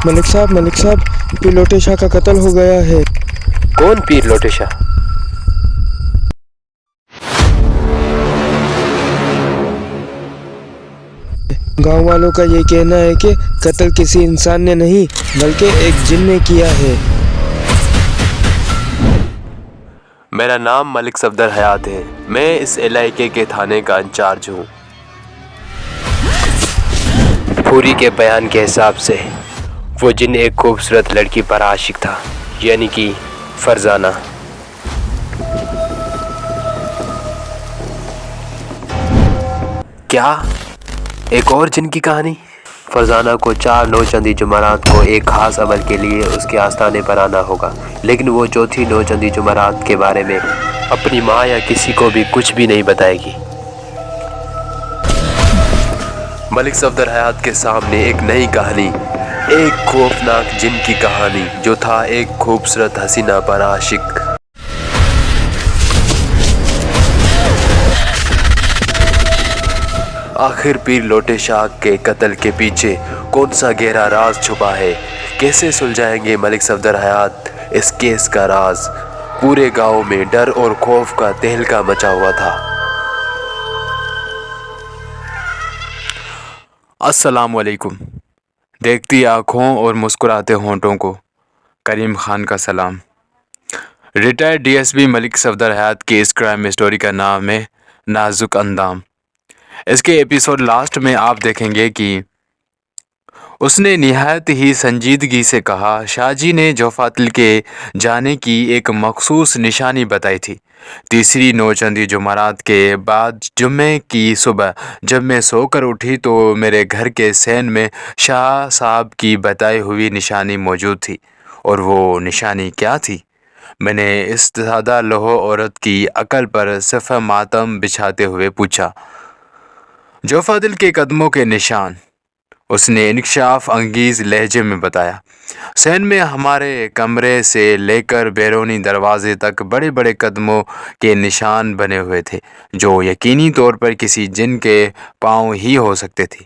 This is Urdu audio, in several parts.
ملک صاحب پیر لوٹے شاہ کا قتل ہو گیا ہے۔ کون پیر لوٹے شاہ؟ گاؤں والوں کا یہ کہنا ہے کہ قتل کسی انسان نے نہیں بلکہ ایک جن نے کیا ہے۔ میرا نام ملک صفدر حیات ہے، میں اس علاقے کے تھانے کا انچارج ہوں۔ پوری کے بیان کے حساب سے وہ جن ایک خوبصورت لڑکی پر عاشق تھا، یعنی کہ فرزانہ۔ کیا ایک اور جن کی کہانی؟ فرزانہ کو 4 نوچندی جمعرات کو ایک خاص عمل کے لیے اس کے آستانے پر آنا ہوگا، لیکن وہ چوتھی نوچندی جمعرات کے بارے میں اپنی ماں یا کسی کو بھی کچھ بھی نہیں بتائے گی۔ ملک صفدر حیات کے سامنے ایک نئی کہانی، ایک خوفناک جن کی کہانی جو تھا ایک خوبصورت حسینہ پر عاشق۔ آخر پیر لوٹے شاہ کے قتل کے پیچھے کون سا گہرا راز چھپا ہے؟ کیسے سلجھائیں گے ملک صفدر حیات اس کیس کا راز؟ پورے گاؤں میں ڈر اور خوف کا تہلکہ مچا ہوا تھا۔ السلام علیکم۔ دیکھتی آنکھوں اور مسکراتے ہونٹوں کو کریم خان کا سلام۔ ریٹائرڈ ڈی ایس پی ملک صفدر حیات کی اس کرائم اسٹوری کا نام ہے نازک اندام۔ اس کے ایپیسوڈ لاسٹ میں آپ دیکھیں گے کہ اس نے نہایت ہی سنجیدگی سے کہا شاہ جی نے جوفاتل کے جانے کی ایک مخصوص نشانی بتائی تھی۔ تیسری نوچندی جمعرات کے بعد جمعے کی صبح جب میں سو کر اٹھی تو میرے گھر کے صحن میں شاہ صاحب کی بتائی ہوئی نشانی موجود تھی۔ اور وہ نشانی کیا تھی؟ میں نے اس سادہ لوح عورت کی عقل پر صفحہ ماتم بچھاتے ہوئے پوچھا۔ جوفاتل کے قدموں کے نشان، اس نے انکشاف انگیز لہجے میں بتایا۔ صحن میں ہمارے کمرے سے لے کر بیرونی دروازے تک بڑے بڑے قدموں کے نشان بنے ہوئے تھے جو یقینی طور پر کسی جن کے پاؤں ہی ہو سکتے تھے۔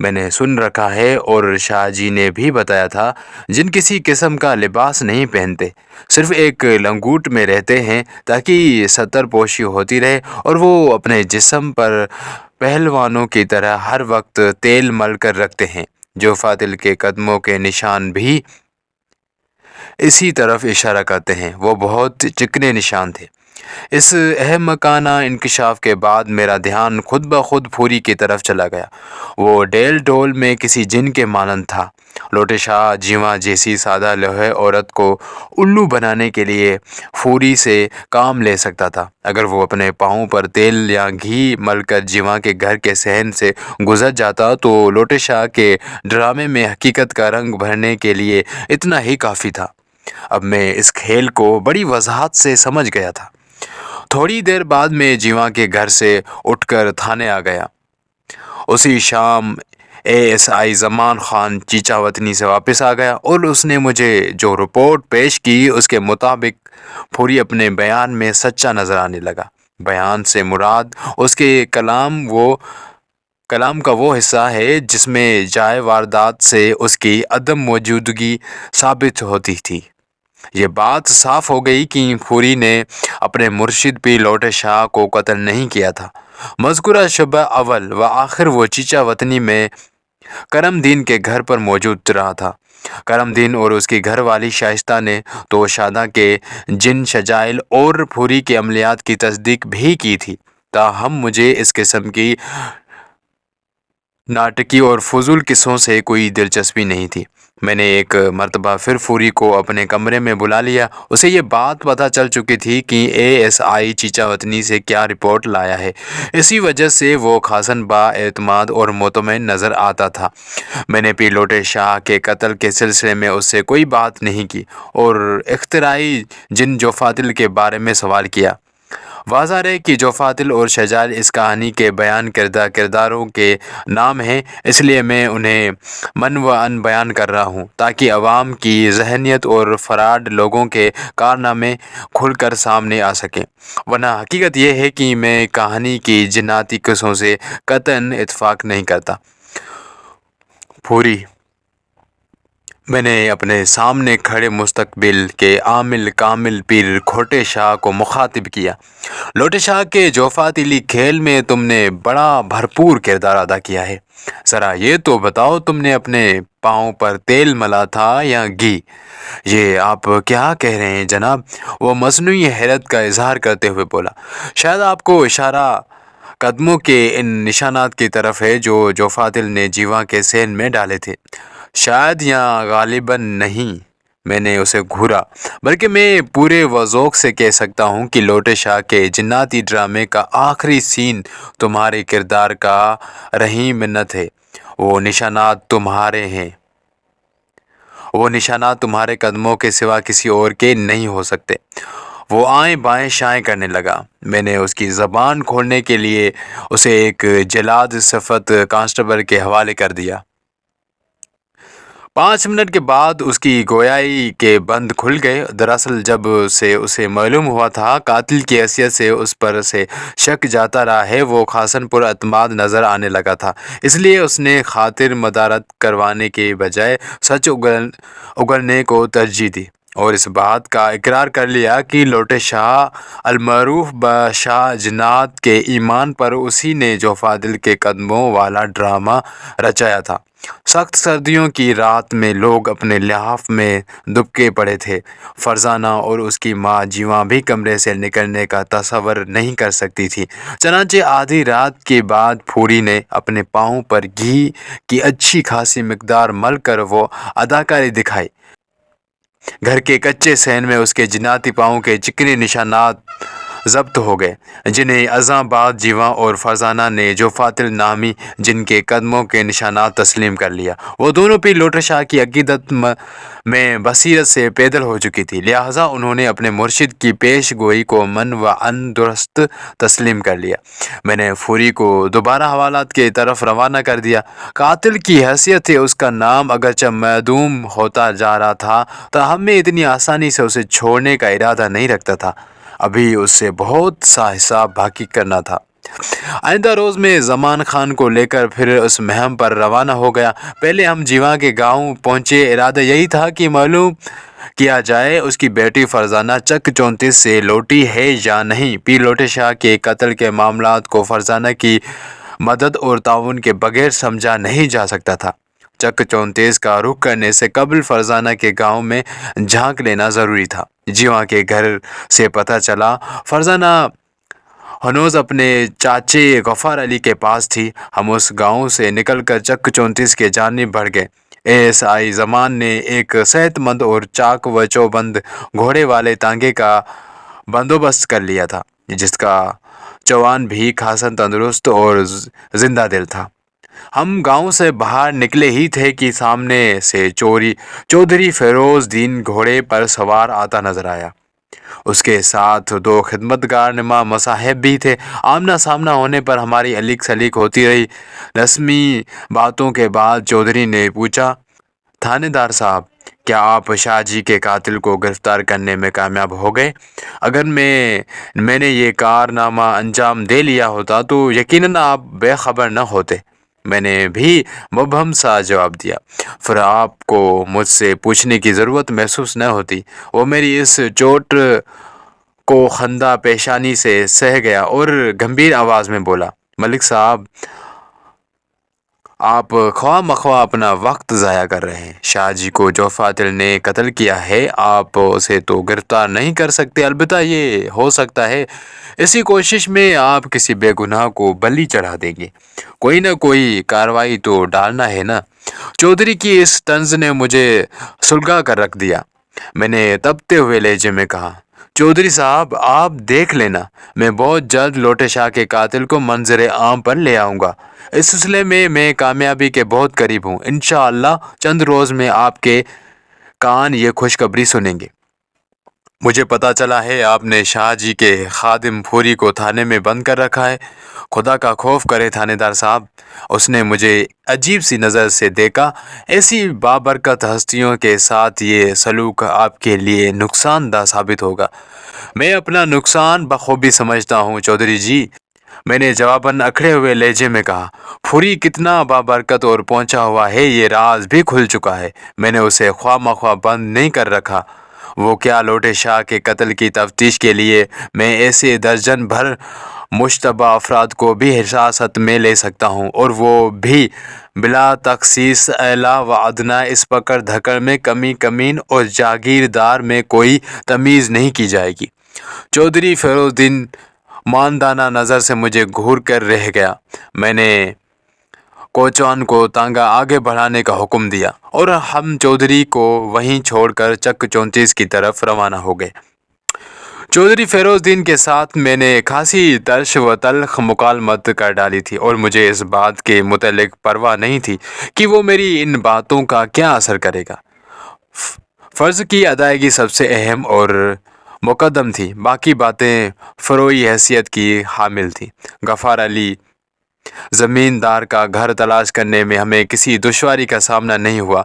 میں نے سن رکھا ہے اور شاہ جی نے بھی بتایا تھا جن کسی قسم کا لباس نہیں پہنتے، صرف ایک لنگوٹ میں رہتے ہیں تاکہ ستر پوشی ہوتی رہے، اور وہ اپنے جسم پر پہلوانوں کی طرح ہر وقت تیل مل کر رکھتے ہیں۔ جوفاتل کے قدموں کے نشان بھی اسی طرف اشارہ کرتے ہیں، وہ بہت چکنے نشان تھے۔ اس احمقانہ انکشاف کے بعد میرا دھیان خود بخود پھوری کی طرف چلا گیا۔ وہ ڈیل ڈول میں کسی جن کے مانند تھا۔ لوٹے شاہ جیواں جیسی سادہ لوحے عورت کو الو بنانے کے لیے پھوری سے کام لے سکتا تھا۔ اگر وہ اپنے پاؤں پر تیل یا گھی مل کر جیواں کے گھر کے صحن سے گزر جاتا تو لوٹے شاہ کے ڈرامے میں حقیقت کا رنگ بھرنے کے لیے اتنا ہی کافی تھا۔ اب میں اس کھیل کو بڑی وضاحت سے سمجھ گیا تھا۔ تھوڑی دیر بعد میں جیواں کے گھر سے اٹھ کر تھانے آ گیا۔ اسی شام A S I Zaman Khan چیچا وطنی سے واپس آ گیا اور اس نے مجھے جو رپورٹ پیش کی اس کے مطابق پھوری اپنے بیان میں سچا نظر آنے لگا۔ بیان سے مراد اس کے کلام کا وہ حصہ ہے جس میں جائے واردات سے اس کی عدم موجودگی ثابت ہوتی تھی۔ یہ بات صاف ہو گئی کہ پھوری نے اپنے مرشد پیر لوٹے شاہ کو قتل نہیں کیا تھا۔ مذکورہ شبہ اول و آخر وہ چیچا وطنی میں کرم دین کے گھر پر موجود رہا تھا۔ کرم دین اور اس کی گھر والی شائستہ نے تو شاداں کے جن شجائل اور پھوری کے عملیات کی تصدیق بھی کی تھی، تاہم مجھے اس قسم کی ناٹکی اور فضول قصوں سے کوئی دلچسپی نہیں تھی۔ میں نے ایک مرتبہ پھر پھوری کو اپنے کمرے میں بلا لیا۔ اسے یہ بات پتہ چل چکی تھی کہ اے ایس آئی چیچا وطنی سے کیا رپورٹ لایا ہے، اسی وجہ سے وہ خاصاً با اعتماد اور مطمئن نظر آتا تھا۔ میں نے پیر لوٹے شاہ کے قتل کے سلسلے میں اس سے کوئی بات نہیں کی اور اختراعی جن جوفاتل کے بارے میں سوال کیا۔ واضح رہے کہ جوفاتل اور شجائل اس کہانی کے بیان کردہ کرداروں کے نام ہیں، اس لیے میں انہیں من و عن بیان کر رہا ہوں تاکہ عوام کی ذہنیت اور فراڈ لوگوں کے کارنامے کھل کر سامنے آ سکیں، ورنہ حقیقت یہ ہے کہ میں کہانی کی جناتی قصوں سے قطعاً اتفاق نہیں کرتا۔ پھوری میں نے اپنے سامنے کھڑے مستقبل کے عامل کامل پیر کھوٹے شاہ کو مخاطب کیا۔ لوٹے شاہ کے جوفاتلی کھیل میں تم نے بڑا بھرپور کردار ادا کیا ہے۔ ذرا یہ تو بتاؤ تم نے اپنے پاؤں پر تیل ملا تھا یا گھی؟ یہ آپ کیا کہہ رہے ہیں جناب؟ وہ مصنوعی حیرت کا اظہار کرتے ہوئے بولا۔ شاید آپ کو اشارہ قدموں کے ان نشانات کی طرف ہے جو جوفاتل نے جیوا کے سین میں ڈالے تھے۔ شاید یا غالباً نہیں، میں نے اسے گھورا، بلکہ میں پورے وذوق سے کہہ سکتا ہوں کہ لوٹے شاہ کے جناتی ڈرامے کا آخری سین تمہارے کردار کا رحیم منت ہے۔ وہ نشانات تمہارے قدموں کے سوا کسی اور کے نہیں ہو سکتے۔ وہ آئیں بائیں شائیں کرنے لگا۔ میں نے اس کی زبان کھولنے کے لیے اسے ایک جلاد صفت کانسٹیبل کے حوالے کر دیا۔ 5 منٹ کے بعد اس کی گویائی کے بند کھل گئے۔ دراصل جب سے اسے معلوم ہوا تھا قاتل کی حیثیت سے اس پر سے شک جاتا رہا ہے، وہ خاصاً پر اعتماد نظر آنے لگا تھا، اس لیے اس نے خاطر مدارت کروانے کے بجائے سچ اگلنے کو ترجیح دی اور اس بات کا اقرار کر لیا کہ لوٹے شاہ المعروف بشاہ جنات کے ایمان پر اسی نے جوفاتل کے قدموں والا ڈرامہ رچایا تھا۔ سخت سردیوں کی رات میں لوگ اپنے لحاف میں دبکے پڑے تھے۔ فرزانہ اور اس کی ماں جیواں بھی کمرے سے نکلنے کا تصور نہیں کر سکتی تھی۔ چنانچہ آدھی رات کے بعد پھوڑی نے اپنے پاؤں پر گھی کی اچھی خاصی مقدار مل کر وہ اداکاری دکھائی۔ گھر کے کچے صحن میں اس کے جناتی پاؤں کے چکنے نشانات ضبط ہو گئے، جنہیں ازاں بعد جیواں اور فرزانہ نے جوفاتل نامی جن کے قدموں کے نشانات تسلیم کر لیا۔ وہ دونوں پیر لوٹے شاہ کی عقیدت میں بصیرت سے پیدل ہو چکی تھی، لہٰذا انہوں نے اپنے مرشد کی پیش گوئی کو من و عن درست تسلیم کر لیا۔ میں نے پھوری کو دوبارہ حوالات کی طرف روانہ کر دیا۔ قاتل کی حیثیت سے اس کا نام اگرچہ معدوم ہوتا جا رہا تھا، تاہم میں اتنی آسانی سے اسے چھوڑنے کا ارادہ نہیں رکھتا تھا۔ ابھی اس سے بہت سا حساب باقی کرنا تھا۔ آئندہ روز میں زمان خان کو لے کر پھر اس مہم پر روانہ ہو گیا۔ پہلے ہم جیواں کے گاؤں پہنچے۔ ارادہ یہی تھا کہ معلوم کیا جائے اس کی بیٹی فرزانہ چک 34 سے لوٹی ہے یا نہیں۔ پیر لوٹے شاہ کے قتل کے معاملات کو فرزانہ کی مدد اور تعاون کے بغیر سمجھا نہیں جا سکتا تھا۔ چک 34 کا رخ کرنے سے قبل فرزانہ کے گاؤں میں جھانک لینا ضروری تھا۔ جیواں کے گھر سے پتہ چلا فرزانہ ہنوز اپنے چاچے غفار علی کے پاس تھی۔ ہم اس گاؤں سے نکل کر چک 34 کے جانب بڑھ گئے۔ ASI زمان نے ایک صحت مند اور چاق و چوبند گھوڑے والے تانگے کا بندوبست کر لیا تھا، جس کا چوان بھی خاصا تندرست اور زندہ دل تھا۔ ہم گاؤں سے باہر نکلے ہی تھے کہ سامنے سے چودھری فیروز دین گھوڑے پر سوار آتا نظر آیا۔ اس کے ساتھ 2 خدمتگار نما مصاحب بھی تھے۔ آمنا سامنا ہونے پر ہماری الیک سلیک ہوتی رہی۔ رسمی باتوں کے بعد چودھری نے پوچھا، تھانے دار صاحب، کیا آپ شاہ جی کے قاتل کو گرفتار کرنے میں کامیاب ہو گئے؟ اگر میں نے یہ کارنامہ انجام دے لیا ہوتا تو یقیناً آپ بے خبر نہ ہوتے۔ میں نے بھی مبہم سا جواب دیا۔ پھر آپ کو مجھ سے پوچھنے کی ضرورت محسوس نہ ہوتی۔ وہ میری اس چوٹ کو خندہ پیشانی سے سہ گیا اور گمبھیر آواز میں بولا، ملک صاحب، آپ خواہ مخواہ اپنا وقت ضائع کر رہے ہیں۔ شاہ جی کو جوفاتل نے قتل کیا ہے، آپ اسے تو گرفتار نہیں کر سکتے، البتہ یہ ہو سکتا ہے اسی کوشش میں آپ کسی بے گناہ کو بلی چڑھا دیں گے۔ کوئی نہ کوئی کارروائی تو ڈالنا ہے نا۔ چودھری کی اس طنز نے مجھے سلگا کر رکھ دیا۔ میں نے تپتے ہوئے لہجے میں کہا، چودھری صاحب، آپ دیکھ لینا، میں بہت جلد لوٹے شاہ کے قاتل کو منظر عام پر لے آؤں گا۔ اس سلسلے میں کامیابی کے بہت قریب ہوں۔ انشاءاللہ چند روز میں آپ کے کان یہ خوشخبری سنیں گے۔ مجھے پتہ چلا ہے آپ نے شاہ جی کے خادم پھوری کو تھانے میں بند کر رکھا ہے۔ خدا کا خوف کرے تھانے دار صاحب، اس نے مجھے عجیب سی نظر سے دیکھا۔ ایسی بابرکت ہستیوں کے ساتھ یہ سلوک آپ کے لیے نقصان دہ ثابت ہوگا۔ میں اپنا نقصان بخوبی سمجھتا ہوں چودھری جی۔ میں نے جواباً اکھڑے ہوئے لہجے میں کہا، پھوری کتنا بابرکت اور پہنچا ہوا ہے، یہ راز بھی کھل چکا ہے۔ میں نے اسے خواہ مخواہ بند نہیں کر رکھا۔ وہ کیا لوٹے شاہ کے قتل کی تفتیش کے لیے میں ایسے درجن بھر مشتبہ افراد کو بھی حراست میں لے سکتا ہوں، اور وہ بھی بلا تخصیص اعلیٰ و ادنیٰ۔ اس پکڑ دھکڑ میں کمی کمین اور جاگیردار میں کوئی تمیز نہیں کی جائے گی۔ چودھری فیروز الدین ماندانہ نظر سے مجھے گھور کر رہ گیا۔ میں نے کوچوان کو تانگا آگے بڑھانے کا حکم دیا اور ہم چودھری کو وہیں چھوڑ کر چک 34 کی طرف روانہ ہو گئے۔ چودھری فیروز الدین کے ساتھ میں نے خاصی ترش و تلخ مکالمت کر ڈالی تھی، اور مجھے اس بات کے متعلق پرواہ نہیں تھی کہ وہ میری ان باتوں کا کیا اثر کرے گا۔ فرض کی ادائیگی سب سے اہم اور مقدم تھی، باقی باتیں فروعی حیثیت کی حامل تھیں۔ غفار علی زمیندار کا گھر تلاش کرنے میں ہمیں کسی دشواری کا سامنا نہیں ہوا۔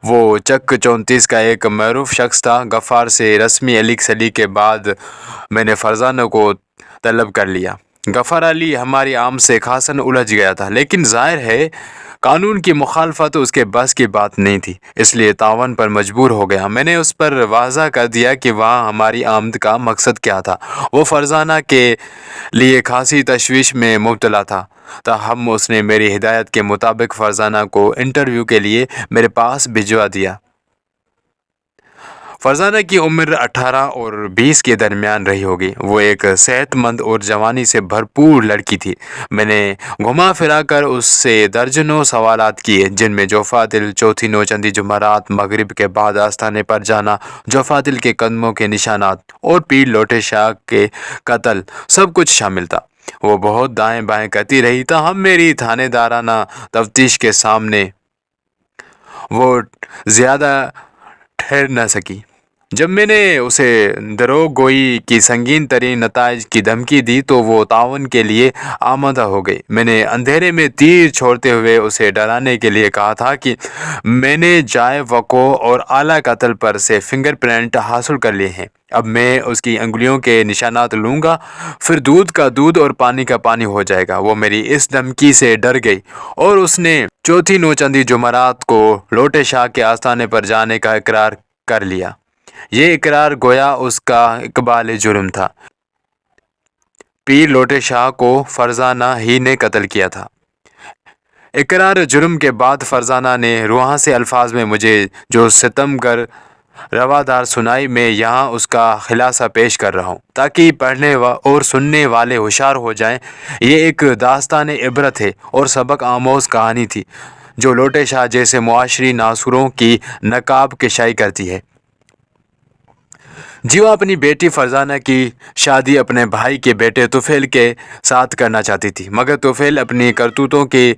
وہ چک 34 کا ایک معروف شخص تھا۔ غفار سے رسمی علیق سلی کے بعد میں نے فرزانہ کو طلب کر لیا۔ غفار علی ہماری آمد سے خاصاً الجھ گیا تھا، لیکن ظاہر ہے قانون کی مخالفت اس کے بس کی بات نہیں تھی، اس لیے تعاون پر مجبور ہو گیا۔ میں نے اس پر واضح کر دیا کہ وہاں ہماری آمد کا مقصد کیا تھا۔ وہ فرزانہ کے لیے خاصی تشویش میں مبتلا تھا، تاہم اس نے میری ہدایت کے مطابق فرزانہ کو انٹرویو کے لیے میرے پاس بھجوا دیا۔ فرزانہ کی عمر 18 اور 20 کے درمیان رہی ہوگی۔ وہ ایک صحت مند اور جوانی سے بھرپور لڑکی تھی۔ میں نے گھما پھرا کر اس سے درجنوں سوالات کیے، جن میں جوفا دل، چوتھی نوچندی جمعرات، مغرب کے بعد آستانے پر جانا، جوفا دل کے قدموں کے نشانات اور پیر لوٹے شاہ کے قتل، سب کچھ شامل تھا۔ وہ بہت دائیں بائیں کرتی رہی، تاہم میری تھانے دارانہ تفتیش کے سامنے وہ زیادہ ٹھہر نہ سکی۔ جب میں نے اسے دروغ گوئی کی سنگین ترین نتائج کی دھمکی دی تو وہ تعاون کے لیے آمادہ ہو گئی۔ میں نے اندھیرے میں تیر چھوڑتے ہوئے اسے ڈرانے کے لیے کہا تھا کہ میں نے جائے وقوع اور اعلیٰ قتل پر سے فنگر پرنٹ حاصل کر لیے ہیں۔ اب میں اس کی انگلیوں کے نشانات لوں گا، پھر دودھ کا دودھ اور پانی کا پانی ہو جائے گا۔ وہ میری اس دھمکی سے ڈر گئی اور اس نے چوتھی نوچندی جمعرات کو لوٹے شاہ کے آستانے پر جانے کا اقرار کر لیا۔ یہ اقرار گویا اس کا اقبال جرم تھا۔ پیر لوٹے شاہ کو فرزانہ ہی نے قتل کیا تھا۔ اقرار جرم کے بعد فرزانہ نے روحاں سے الفاظ میں مجھے جو ستم گر روادار سنائی، میں یہاں اس کا خلاصہ پیش کر رہا ہوں تاکہ پڑھنے اور سننے والے ہوشیار ہو جائیں۔ یہ ایک داستان عبرت ہے اور سبق آموز کہانی تھی جو لوٹے شاہ جیسے معاشری ناسوروں کی نقاب کشائی کرتی ہے۔ وہ اپنی بیٹی فرزانہ کی شادی اپنے بھائی کے بیٹے طفیل کے ساتھ کرنا چاہتی تھی، مگر طفیل اپنی کرتوتوں کی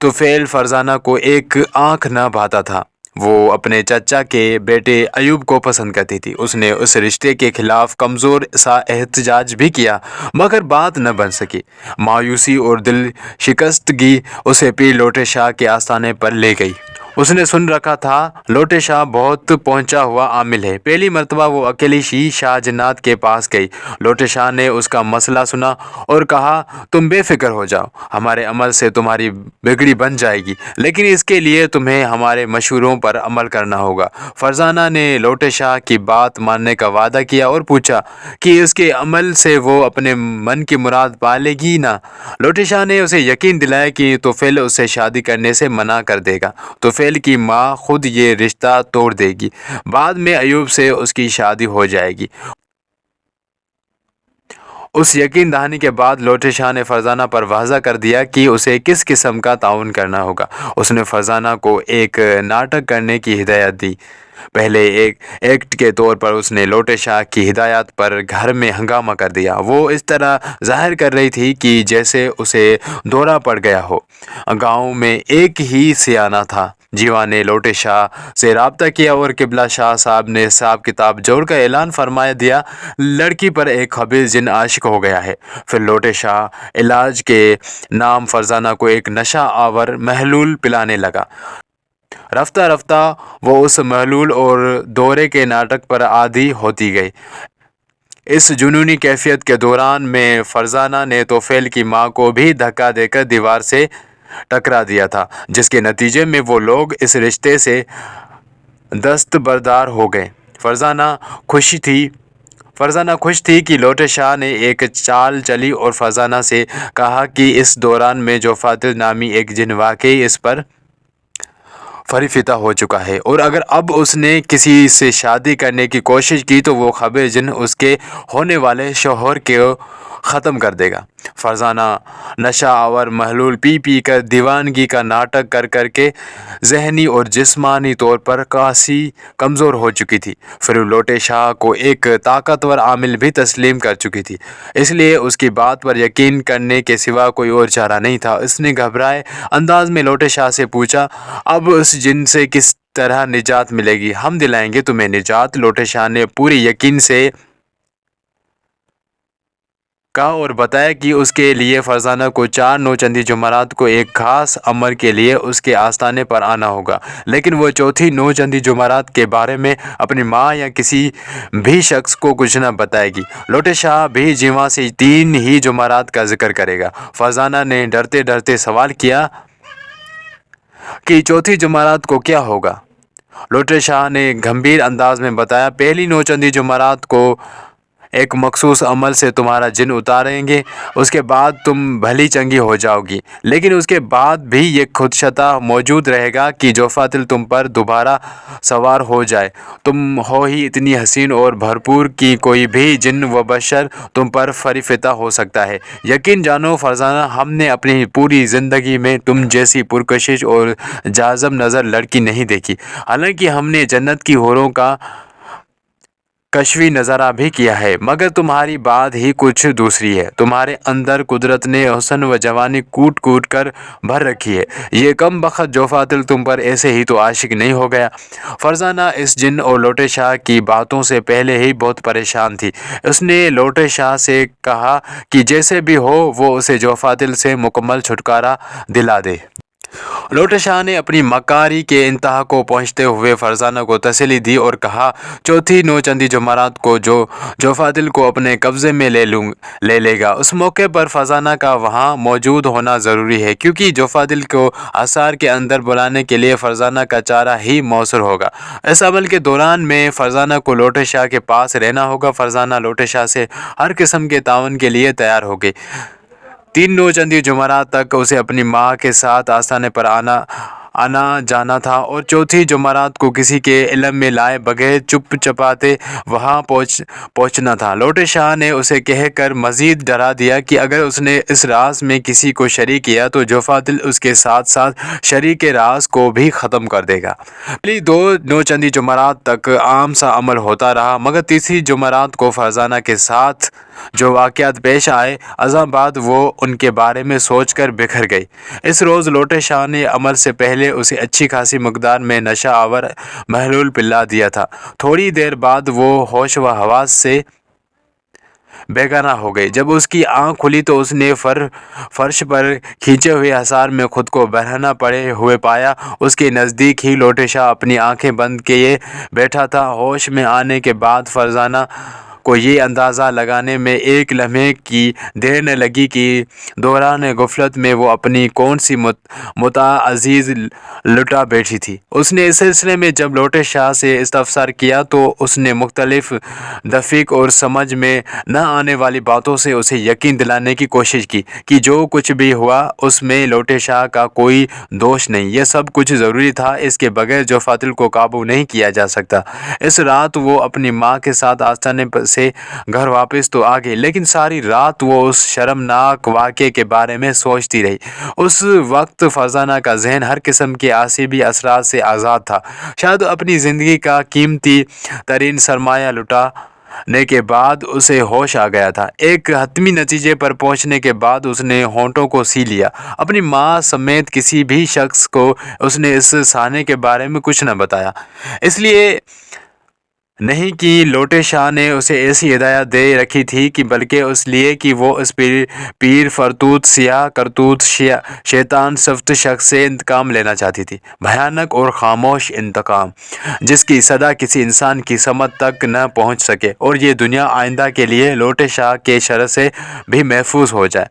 طفیل فرزانہ کو ایک آنکھ نہ بھاتا تھا۔ وہ اپنے چچا کے بیٹے ایوب کو پسند کرتی تھی۔ اس نے اس رشتے کے خلاف کمزور سا احتجاج بھی کیا، مگر بات نہ بن سکی۔ مایوسی اور دل شکستگی اسے پیر لوٹے شاہ کے آستانے پر لے گئی۔ اس نے سن رکھا تھا لوٹے شاہ بہت پہنچا ہوا عامل ہے۔ پہلی مرتبہ وہ اکیلی شاہ جنات کے پاس گئی۔ لوٹے شاہ نے اس کا مسئلہ سنا اور کہا، تم بے فکر ہو جاؤ، ہمارے عمل سے تمہاری بگڑی بن جائے گی، لیکن اس کے لیے تمہیں ہمارے مشوروں پر عمل کرنا ہوگا۔ فرزانہ نے لوٹے شاہ کی بات ماننے کا وعدہ کیا اور پوچھا کہ اس کے عمل سے وہ اپنے من کی مراد پا لے گی نا؟ لوٹے شاہ نے اسے یقین دلایا کہ طفیل اس سے شادی کرنے سے منع کر دے گا۔ طفیل کی ماں خود یہ رشتہ توڑ دے گی، بعد میں ایوب سے اس کی شادی ہو جائے گی۔ اس یقین دہانی کے بعد لوٹے شاہ نے فرزانہ پر واضح کر دیا کہ اسے کس قسم کا تعاون کرنا ہوگا۔ اس نے فرزانہ کو ایک ناٹک کرنے کی ہدایت دی۔ پہلے ایکٹ کے طور پر اس نے لوٹے شاہ کی ہدایت پر گھر میں ہنگامہ کر دیا۔ وہ اس طرح ظاہر کر رہی تھی کہ جیسے اسے دورہ پڑ گیا ہو۔ گاؤں میں ایک ہی سیانہ تھا۔ جیوا نے لوٹے شاہ سے رابطہ کیا اور قبلہ شاہ صاحب نے حساب کتاب جوڑ کر اعلان فرما دیا، لڑکی پر ایک خبیث جن عاشق ہو گیا ہے۔ پھر لوٹے شاہ علاج کے نام فرزانہ کو ایک نشہ آور محلول پلانے لگا۔ رفتہ رفتہ وہ اس محلول اور دورے کے ناٹک پر عادی ہوتی گئی۔ اس جنونی کیفیت کے دوران میں فرزانہ نے توفیل کی ماں کو بھی دھکا دے کر دیوار سے ٹکرا دیا تھا، جس کے نتیجے میں وہ لوگ اس رشتے سے دستبردار ہو گئے۔ فرزانہ خوش تھی کہ لوٹے شاہ نے ایک چال چلی اور فرزانہ سے کہا کہ اس دوران میں جو فاضل نامی ایک جن واقعی اس پر فریفتہ ہو چکا ہے، اور اگر اب اس نے کسی سے شادی کرنے کی کوشش کی تو وہ خبر جن اس کے ہونے والے شوہر کو ختم کر دے گا۔ فرزانہ نشہ آور محلول پی کر دیوانگی کا ناٹک کر کے ذہنی اور جسمانی طور پر کافی کمزور ہو چکی تھی، پھر لوٹے شاہ کو ایک طاقتور عامل بھی تسلیم کر چکی تھی، اس لیے اس کی بات پر یقین کرنے کے سوا کوئی اور چارہ نہیں تھا۔ اس نے گھبرائے انداز میں لوٹے شاہ سے پوچھا، اب اس جن سے کس طرح نجات ملے گی؟ ہم دلائیں گے تمہیں نجات، لوٹے شاہ نے پورے یقین سے کہا اور بتایا کہ اس کے لیے فرزانہ کو 4 نوچندی جمعرات کو ایک خاص امر کے لیے اس کے آستانے پر آنا ہوگا، لیکن وہ چوتھی نوچندی جمعرات کے بارے میں اپنی ماں یا کسی بھی شخص کو کچھ نہ بتائے گی۔ لوٹے شاہ بھی جمعہ سے 3 ہی جمعرات کا ذکر کرے گا۔ فرزانہ نے ڈرتے ڈرتے سوال کیا کہ چوتھی جمعرات کو کیا ہوگا؟ لوٹے شاہ نے گمبھیر انداز میں بتایا، پہلی نوچندی جمعرات کو ایک مخصوص عمل سے تمہارا جن اتاریں گے، اس کے بعد تم بھلی چنگی ہو جاؤ گی، لیکن اس کے بعد بھی یہ خدشہ موجود رہے گا کہ جو فاتل تم پر دوبارہ سوار ہو جائے۔ تم ہو ہی اتنی حسین اور بھرپور کہ کوئی بھی جن و بشر تم پر فریفتہ ہو سکتا ہے۔ یقین جانو فرزانہ، ہم نے اپنی پوری زندگی میں تم جیسی پرکشش اور جاذب نظر لڑکی نہیں دیکھی، حالانکہ ہم نے جنت کی حوروں کا کشفی نظارہ بھی کیا ہے، مگر تمہاری بات ہی کچھ دوسری ہے۔ تمہارے اندر قدرت نے حسن و جوانی کوٹ کر بھر رکھی ہے، یہ کم بخت جو فاتل تم پر ایسے ہی تو عاشق نہیں ہو گیا۔ فرزانہ اس جن اور لوٹے شاہ کی باتوں سے پہلے ہی بہت پریشان تھی۔ اس نے لوٹے شاہ سے کہا کہ جیسے بھی ہو وہ اسے جو فاتل سے مکمل چھٹکارا دلا دے۔ لوٹے شاہ نے اپنی مکاری کے انتہا کو پہنچتے ہوئے فرزانہ کو تسلی دی اور کہا، چوتھی نوچندی جمعرات کو جو فاتل کو اپنے قبضے میں لے لے گا، اس موقع پر فرزانہ کا وہاں موجود ہونا ضروری ہے، کیونکہ جو فاتل کو حصار کے اندر بلانے کے لیے فرزانہ کا چارہ ہی موثر ہوگا۔ اس عمل کے دوران میں فرزانہ کو لوٹے شاہ کے پاس رہنا ہوگا۔ فرزانہ لوٹے شاہ سے ہر قسم کے تعاون کے لیے تیار ہو گئی۔ 3 نوچندی جمعرات تک اسے اپنی ماں کے ساتھ آستانے پر آنا جانا تھا اور چوتھی جمعرات کو کسی کے علم میں لائے بغیر چپ چپاتے وہاں پہنچنا تھا۔ لوٹے شاہ نے اسے کہہ کر مزید ڈرا دیا کہ اگر اس نے اس راز میں کسی کو شریک کیا تو جو فاتل اس کے ساتھ ساتھ شریک راز کو بھی ختم کر دے گا۔ پہلی 2 نوچندی جمعرات تک عام سا عمل ہوتا رہا، مگر تیسری جمعرات کو فرزانہ کے ساتھ جو واقعات پیش آئے، ازاں بعد وہ ان کے بارے میں سوچ کر بکھر گئی۔ اس روز لوٹے شاہ نے عمل سے پہلے اسے اچھی خاصی مقدار میں نشہ آور محلول پلا دیا تھا۔ تھوڑی دیر بعد وہ ہوش و حواس سے بیگانہ ہو گئی۔ جب اس کی آنکھ کھلی تو اس نے فرش پر کھینچے ہوئے حصار میں خود کو برہنہ پڑے ہوئے پایا۔ اس کے نزدیک ہی لوٹے شاہ اپنی آنکھیں بند کیے بیٹھا تھا۔ ہوش میں آنے کے بعد فرزانہ کو یہ اندازہ لگانے میں ایک لمحے کی دیر نہ لگی کہ دوران غفلت میں وہ اپنی کون سی متاع عزیز لٹا بیٹھی تھی۔ اس نے اس سلسلے میں جب لوٹے شاہ سے استفسار کیا تو اس نے مختلف دقیق اور سمجھ میں نہ آنے والی باتوں سے اسے یقین دلانے کی کوشش کی کہ جو کچھ بھی ہوا اس میں لوٹے شاہ کا کوئی دوش نہیں، یہ سب کچھ ضروری تھا، اس کے بغیر جو فاتل کو قابو نہیں کیا جا سکتا۔ اس رات وہ اپنی ماں کے ساتھ آستانے سے گھر واپس تو آ گئی، لیکن ساری رات وہ اس شرمناک واقعے کے بارے میں سوچتی رہی۔ اس وقت فرزانہ کا ذہن ہر قسم کے عصبی اثرات سے آزاد تھا۔ شاید اپنی زندگی کا قیمتی ترین سرمایہ لٹانے کے بعد اسے ہوش آ گیا تھا۔ ایک حتمی نتیجے پر پہنچنے کے بعد اس نے ہونٹوں کو سی لیا۔ اپنی ماں سمیت کسی بھی شخص کو اس نے اس سانے کے بارے میں کچھ نہ بتایا، اس لیے نہیں کہ لوٹے شاہ نے اسے ایسی ہدایت دے رکھی تھی کہ بلکہ اس لیے کہ وہ اس پیر فرتوت سیاہ کرتوت شیطان صفت شخص سے انتقام لینا چاہتی تھی، بھیانک اور خاموش انتقام جس کی صدا کسی انسان کی سمجھ تک نہ پہنچ سکے، اور یہ دنیا آئندہ کے لیے لوٹے شاہ کے شر سے بھی محفوظ ہو جائے۔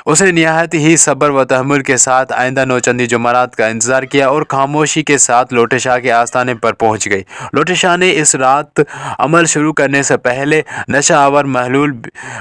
اس نے نہایت ہی صبر و تحمل کے ساتھ آئندہ نوچندی جمعرات کا انتظار کیا اور خاموشی کے ساتھ لوٹے شاہ کے آستانے پر پہنچ گئی۔ لوٹے شاہ نے اس رات عمل شروع کرنے سے پہلے نشہ آور محلول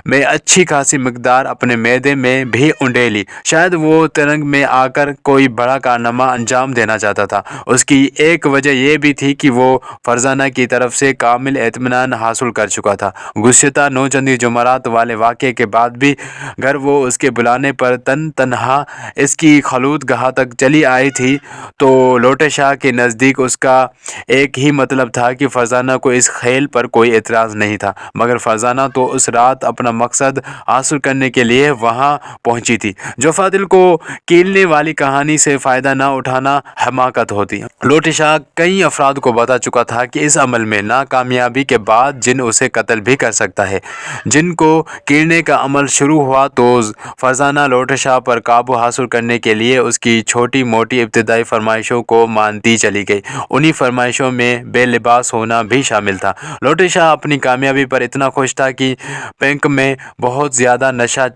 میں اچھی خاصی مقدار اپنے معدے میں بھی اونڈے لی۔ شاید وہ ترنگ میں آ کر کوئی بڑا کارنامہ انجام دینا چاہتا تھا۔ اس کی ایک وجہ یہ بھی تھی کہ وہ فرزانہ کی طرف سے کامل اطمینان حاصل کر چکا تھا۔ گزشتہ نوچندی جمعرات والے واقعے کے بعد بھی اگر وہ اس کے بلانے پر تنہا اس کی خلوت گاہ تک چلی آئی تھی تو لوٹے شاہ کے نزدیک اس کا ایک ہی مطلب تھا کہ فرزانہ کو اس خیل پر کوئی اعتراض نہیں تھا، مگر فرزانہ تو اس رات اپنا مقصد حاصل کرنے کے لیے وہاں پہنچی تھی۔ جو فاضل کو کیلنے والی کہانی سے فائدہ نہ اٹھانا حماقت ہوتی۔ لوٹے شاہ کئی افراد کو بتا چکا تھا کہ اس عمل میں ناکامیابی کے بعد جن اسے قتل بھی کر سکتا ہے۔ جن کو کیلنے کا عمل شروع ہوا تو فرزانہ لوٹے شاہ پر قابو حاصل کرنے کے لیے اس کی چھوٹی موٹی ابتدائی فرمائشوں کو مانتی چلی گئی۔ انہی فرمائشوں میں بے لباس ہونا بھی شامل تھا۔ لوٹے شاہ اپنی کامیابی پر اتنا خوش تھا کہ پینک میں بہت زیادہ نشہ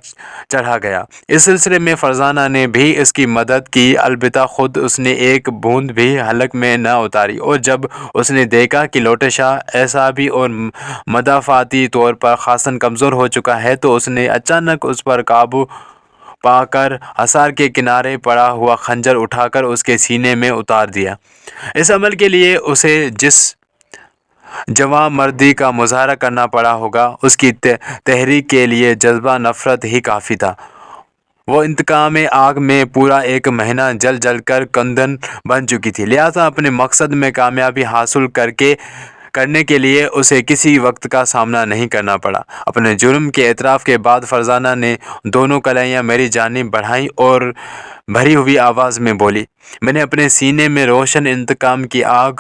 چڑھا گیا۔ اس سلسلے میں فرزانہ نے بھی اس کی مدد کی، البتہ خود اس نے ایک بوند بھی حلق میں نہ اتاری، اور جب اس نے دیکھا کہ لوٹے شاہ اعصابی اور مدافعاتی طور پر خاصاً کمزور ہو چکا ہے تو اس نے اچانک اس پر قابو پا کر حصار کے کنارے پڑا ہوا خنجر اٹھا کر اس کے سینے میں اتار دیا۔ اس عمل کے لیے اسے جس جواں مردی کا مظاہرہ کرنا پڑا ہوگا، اس کی تحریک کے لیے جذبہ نفرت ہی کافی تھا۔ وہ انتقام آگ میں پورا ایک مہینہ جل جل کر کندن بن چکی تھی، لہٰذا اپنے مقصد میں کامیابی حاصل کرنے کے لیے اسے کسی وقت کا سامنا نہیں کرنا پڑا۔ اپنے جرم کے اعتراف کے بعد فرزانہ نے دونوں کلائیاں میری جانب بڑھائیں اور بھری ہوئی آواز میں بولی، میں نے اپنے سینے میں روشن انتقام کی آگ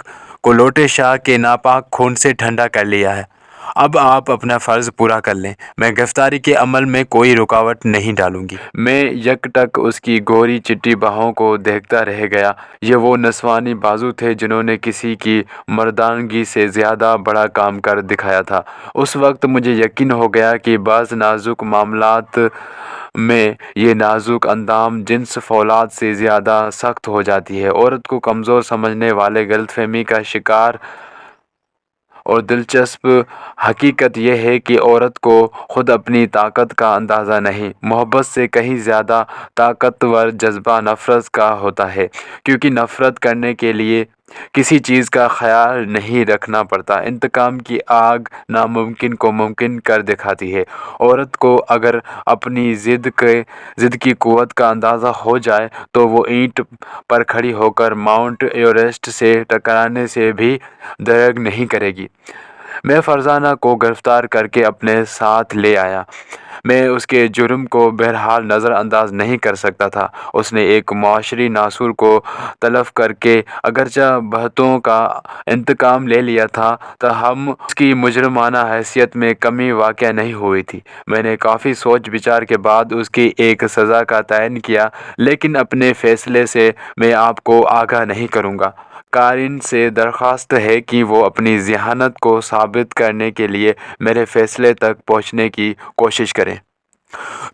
کو لوٹے شاہ کے ناپاک خون سے ٹھنڈا کر لیا ہے۔ اب آپ اپنا فرض پورا کر لیں، میں گرفتاری کے عمل میں کوئی رکاوٹ نہیں ڈالوں گی۔ میں یک ٹک اس کی گوری چٹی باہوں کو دیکھتا رہ گیا۔ یہ وہ نسوانی بازو تھے جنہوں نے کسی کی مردانگی سے زیادہ بڑا کام کر دکھایا تھا۔ اس وقت مجھے یقین ہو گیا کہ بعض نازک معاملات میں یہ نازک اندام جنس فولاد سے زیادہ سخت ہو جاتی ہے۔ عورت کو کمزور سمجھنے والے غلط فہمی کا شکار اور دلچسپ حقیقت یہ ہے کہ عورت کو خود اپنی طاقت کا اندازہ نہیں، محبت سے کہیں زیادہ طاقتور جذبہ نفرت کا ہوتا ہے، کیونکہ نفرت کرنے کے لیے کسی چیز کا خیال نہیں رکھنا پڑتا۔ انتقام کی آگ ناممکن کو ممکن کر دکھاتی ہے۔ عورت کو اگر اپنی ضد کی قوت کا اندازہ ہو جائے تو وہ اینٹ پر کھڑی ہو کر ماؤنٹ ایوریسٹ سے ٹکرانے سے بھی درگ نہیں کرے گی۔ میں فرزانہ کو گرفتار کر کے اپنے ساتھ لے آیا۔ میں اس کے جرم کو بہرحال نظر انداز نہیں کر سکتا تھا۔ اس نے ایک معاشری ناصور کو تلف کر کے اگرچہ بہتوں کا انتقام لے لیا تھا، تاہم اس کی مجرمانہ حیثیت میں کمی واقع نہیں ہوئی تھی۔ میں نے کافی سوچ بچار کے بعد اس کی ایک سزا کا تعین کیا، لیکن اپنے فیصلے سے میں آپ کو آگاہ نہیں کروں گا۔ قارئین سے درخواست ہے کہ وہ اپنی ذہانت کو ثابت کرنے کے لیے میرے فیصلے تک پہنچنے کی کوشش کریں۔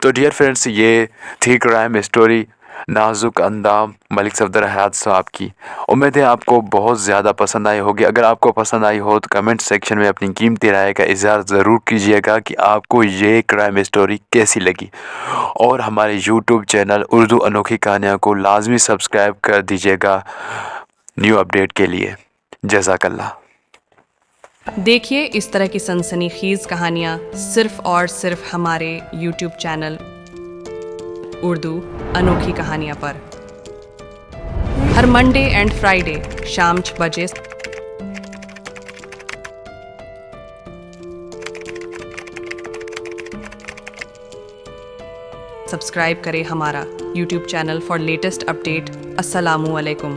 تو ڈیئر فرینڈس، یہ تھی کرائم اسٹوری نازک اندام ملک صفدر حیات صاحب کی۔ امید ہے آپ کو بہت زیادہ پسند آئی ہوگی۔ اگر آپ کو پسند آئی ہو تو کمنٹ سیکشن میں اپنی قیمتی رائے کا اظہار ضرور کیجیے گا کہ آپ کو یہ کرائم اسٹوری کیسی لگی، اور ہمارے یوٹیوب چینل اردو انوکھی کہانیاں کو لازمی سبسکرائب کر دیجیے گا نیو اپڈیٹ کے لیے۔ جزاک اللہ۔ دیکھیے اس طرح کی سنسنی خیز کہانیاں صرف اور صرف ہمارے یوٹیوب چینل اردو انوکھی کہانیاں پر، ہر منڈے اینڈ فرائیڈے شام 6 بجے۔ سبسکرائب کریں ہمارا YouTube channel for latest update. السلام علیکم۔